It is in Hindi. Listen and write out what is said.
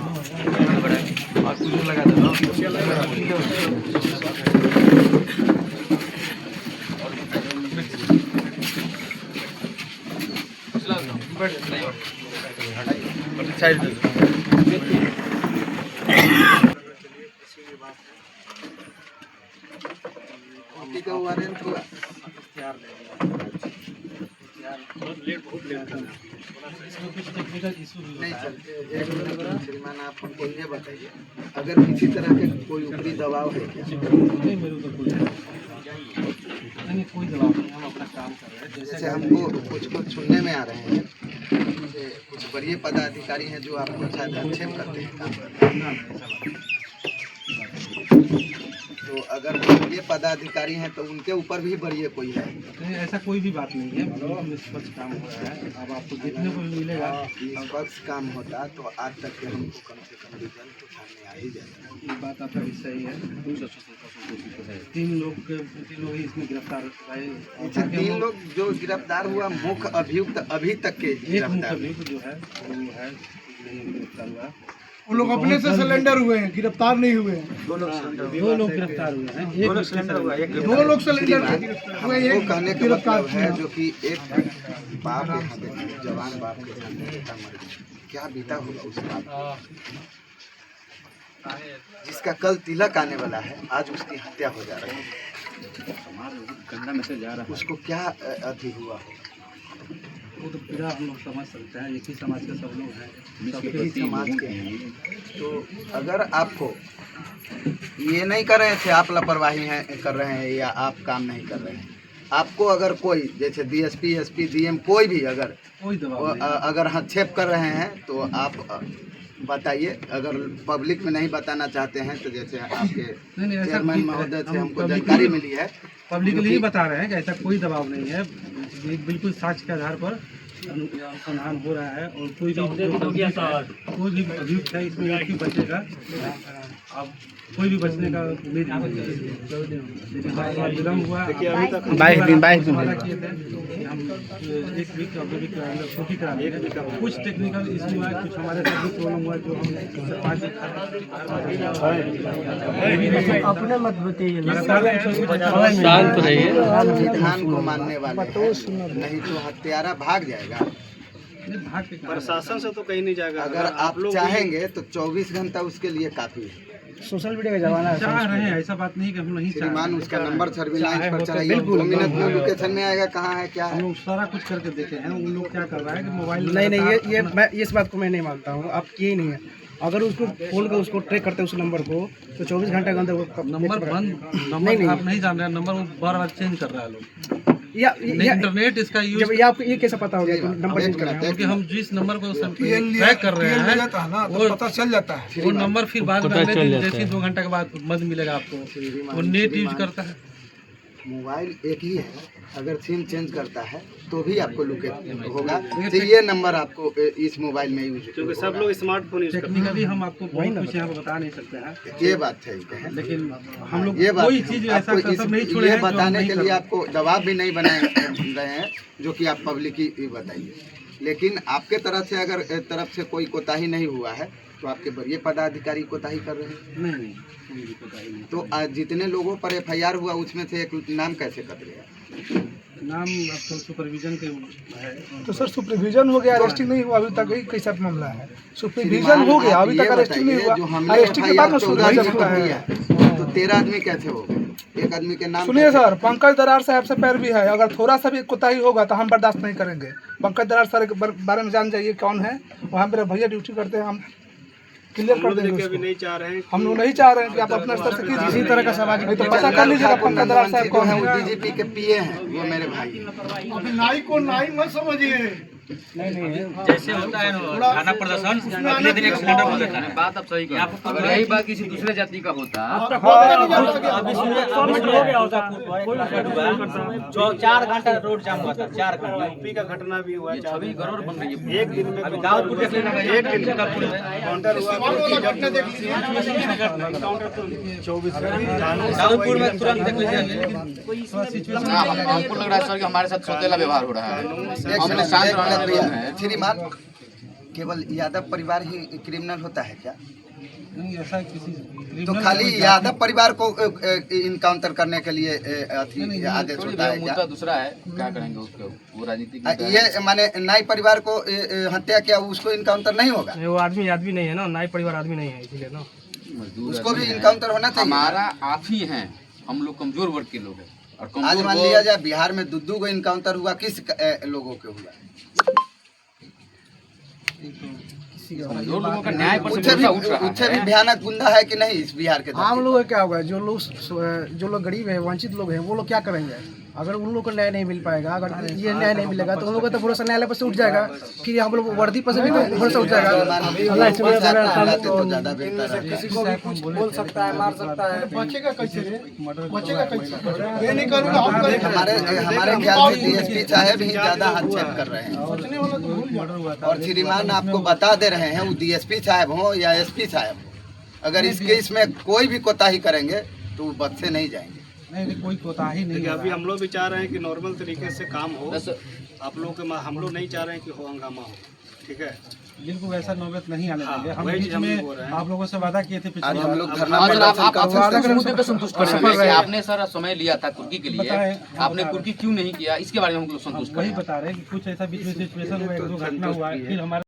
और कुछ लगा दो साइड का वारंट हुआ नहीं चलते। एक मिनट श्रीमान, आप हमको ये बताइए, अगर किसी तरह के कोई ऊपरी दबाव है क्या? नहीं, मेरे ऊपर कोई दबाव नहीं, हम अपना काम कर रहे हैं। जैसे हमको कुछ सुनने में आ रहे हैं, कुछ वरीय पदाधिकारी हैं जो आपको शायद आक्षेप करते हैं काम करते हैं। तो अगर वरीय पदाधिकारी हैं तो उनके ऊपर भी वरीय कोई है? नहीं, ऐसा कोई भी बात नहीं है, बिल्कुल निष्पक्ष काम हो रहा है। अब आपको देखने को मिलेगा निष्पक्ष काम होता तो आज तक के हमको कम से कम रिजल्ट तो सामने आ ही जाता। ये बात आपका भी सही है। 3 लोग ही इसमें गिरफ्तार हुए। 3 लोग जो गिरफ्तार हुआ, मुख्य अभियुक्त अभी तक के एक मुख्य गिरफ्तार अभियुक्त जो है वो है गिरफ्तार हुआ। वो लोग अपने से सिलेंडर हुए हैं, गिरफ्तार नहीं हुए हैं। 2 लोग गिरफ्तार हुए हैं, एक सिलेंडर हुआ, एक 2 लोग सिलेंडर हुए, वो एक कहने का गिरफ्तार मतलब है जो कि एक बाप यहाँ देखिए, जवान बाप के सामने बेटा मर गया, क्या बीता होगा उस बाप, जिसका कल तिलक आने वाला है, आज उसकी हत्या हो जा रही है, गंदा मैसेज जा रहा है। उसको क्या अति हुआ होगा? वो तो पूरा हम लोग समझ सकते हैं, एक ही समाज के सब लोग हैं, सबके ही समाज के हैं। तो अगर आपको ये नहीं कर रहे थे, आप लापरवाही हैं कर रहे हैं या आप काम नहीं कर रहे हैं, आपको अगर कोई जैसे डीएसपी, एसपी, डीएम कोई भी अगर अगर हस्तक्षेप कर रहे हैं तो आप बताइए। अगर पब्लिक में नहीं बताना चाहते हैं तो जैसे आपके चेयरमैन महोदय से हमको जानकारी मिली है, पब्लिकली ही बता रहे हैं कि ऐसा कोई दबाव नहीं है, बिल्कुल साक्ष्य के आधार पर अनुसंधान हो रहा है। और कोई भी अभियुक्त है इसमें एक ही बचेगा, अब कोई भी बचने का उम्मीद नहीं है। विलम्ब हुआ 22 दिन किए थे हम, 1 वीक छुट्टी करा दी है। कुछ टेक्निकल इशू है, कुछ हमारे साथ भी प्रॉब्लम हुआ जो हम 5 अपने मत बताइए, शांत रहिए। संविधान को मानने वाले हैं, नहीं तो हत्यारा भाग जाएगा। प्रशासन से तो कहीं नहीं जाएगा। अगर आप चाहेंगे तो 24 घंटा उसके लिए काफी है। सोशल मीडिया का जमाना है, चाह रहे हैं, ऐसा बात नहीं कि हम नहीं चाह रहे। श्रीमान, उसका नंबर सर्विलांस पर चलाइए, 2 मिनट में लोकेशन में आएगा कहाँ है क्या है। हम लोग सारा कुछ करके देखे हैं। उन लोग क्या कर रहा है कि मोबाइल नहीं ये मैं इस बात को मैं नहीं मानता हूँ। आप ये नहीं है, अगर उसको फोन का उसको ट्रैक करते हैं उस नंबर को तो 24 घंटे के अंदर वो नंबर बंद, नंबर आप नहीं जान रहे हैं, नंबर वो बार-बार चेंज कर रहा है लोग। या इंटरनेट इसका यूज, जब ये आपको ये कैसे पता हो गया कि नंबर चेंज कर रहे हैं? क्योंकि हम जिस नंबर को ट्रैक कर रहे हैं वो पता चल जाता है। वो नंबर फिर बाद में जैसे 2 घंटे के बाद बंद मिलेगा आपको, वो नेट यूज करता है। मोबाइल एक ही है, अगर सिम चेंज करता है तो भी आपको लोकेट होगा। तो ये नंबर आपको इस मोबाइल में यूज, क्योंकि सब लोग स्मार्टफोन यूज करते हैं। टेक्निकली हम आपको बहुत कुछ यहाँ पे बता नहीं सकते हैं, ये बात है, लेकिन हम लोग ये कोई चीज ऐसा कसम नहीं छोड़े हैं। बताने के लिए आपको दबाव भी नहीं बनाए रहे हैं जो कि आप पब्लिक ही बताइए। लेकिन आपके तरफ से कोई कोताही नहीं हुआ है तो आपके वरीय पदाधिकारी कोताही कर रहे हैं। नहीं, तो जितने लोगों पर एफआईआर हुआ उसमें से एक नाम कैसे कर लिया? नाम आपको सुपरविजन के है। तो सर सुपरविजन हो गया, अरेस्टिंग नहीं हुआ अभी तक, ही कैसा मामला है? सुपरविजन हो गया, अभी तक अरेस्टिंग नहीं हुआ, अरेस्टिंग के बाद में सुपरविजन होता है। तो 13 आदमी कैसे हो गए? एक आदमी के नाम सुनिए सर, पंकज दरार साहब से पैर भी है, अगर थोड़ा सा भी कोताही होगा तो हम बर्दाश्त नहीं करेंगे। पंकज दरार सर के बारे में जान जाइए कौन है, वहाँ मेरे भैया ड्यूटी करते हैं, हम क्लियर कर देंगे उसको। नहीं चाह रहे हैं, हम लोग नहीं चाह रहे हैं कि आप अपने स्तर से कीजिए, इसी तरह का सामाजिक, नहीं तो पता कर लीजिएगा पंकज दरार साहब कौन है। डीजीपी के पीए हैं, वो मेरे भाई हैं। अभी नाई को नाई मत समझिए, जैसे होता है ना खाना प्रदर्शन, अगले दिन एक सिलेंडर बंद रहता है। बात अब सही कहा। अगर यही बात किसी दूसरे जाति का होता, अभी सुनिए, हो गया होता, 4 घंटा रोड जाम हुआ था, 4 घंटा। यूपी का घटना भी हुआ, छवि गड़बड़ बन रही है। एक दिन में अभी दाऊदपुर देख लेना, एक दिन में काउंटर हुआ, दाऊदपुर में तुरंत देख लीजिए। हमको लग रहा है सर कि हमारे साथ सौतेला व्यवहार हो रहा है। हमने शांत रहने श्रीमान, केवल यादव परिवार ही क्रिमिनल होता है क्या? नहीं, ऐसा किसी तो खाली यादव परिवार को इनकाउंटर करने के लिए आदेश होता है क्या? मुद्दा दूसरा है, क्या करेंगे उसको, वो राजनीतिक ये माने नाई परिवार को हत्या किया उसको इनकाउंटर नहीं होगा? वो आदमी नहीं है ना, नाई परिवार आदमी नहीं है, इसीलिए ना उसको भी इनकाउंटर होना चाहिए। हमारा आप ही हैं, हम लोग कमजोर वर्ग के लोग हैं। और आज कमजोर मान लिया जाए बिहार में दुद्दू को इनकाउंटर हुआ, किस लोगों के हुआ? कमजोर लोगों का न्याय पर उससे भी भयानक गुंडा है कि नहीं इस बिहार के? आम लोग क्या होगा, जो लोग गरीब है, वंचित लोग हैं, वो लोग क्या करेंगे? अगर उन लोग को न्याय नहीं मिल पाएगा, अगर ये न्याय नहीं मिलेगा तो उन लोगों का तो भरोसा न्यायालय पर से उठ जाएगा, कि हम लोग वर्दी पर से भी भरोसा उठ जाएगा। तो ज्यादा बेहतर है। किसी को भी कुछ बोल सकता है, मार सकता है, बचेगा कैसे रे? बचेगा कैसे? ये नहीं करूँगा हम करेंगे। हमारे ख्याल से डीएसपी साहब ही ज्यादा हस्तक्षेप कर रहे हैं, और श्रीमान आपको बता दे रहे हैं, वो डीएसपी साहब हो या एसपी साहब हो, अगर इस केस में कोई भी कोताही करेंगे तो वो बच से नहीं जाएंगे। नहीं, कोई कोताही नहीं है। अभी हम लोग भी चाह रहे हैं कि नॉर्मल तरीके से काम हो। आप लोग के हम लोग नहीं चाह रहे हैं कि हो हंगामा हो, ठीक है? बिल्कुल वैसा नौबत नहीं आने देंगे। हम वही बीच हम में बोल रहे हैं। आप लोगों से वादा किए थे पिछले आज हम बार। लोग धरना हाँ, प्रदर्शन आप मुद्दे पे संतुष्ट कर रहे हैं। आपने सारा समय लिया था कुर्की के लिए, बताएं, आपने कुर्की क्यों नहीं किया, इसके बारे में हम लोग संतुष्ट वही करें। बता रहे हैं कि कुछ ऐसा बीच में सिचुएशन हुआ, एक दो घटना हुआ है, फिर हमारे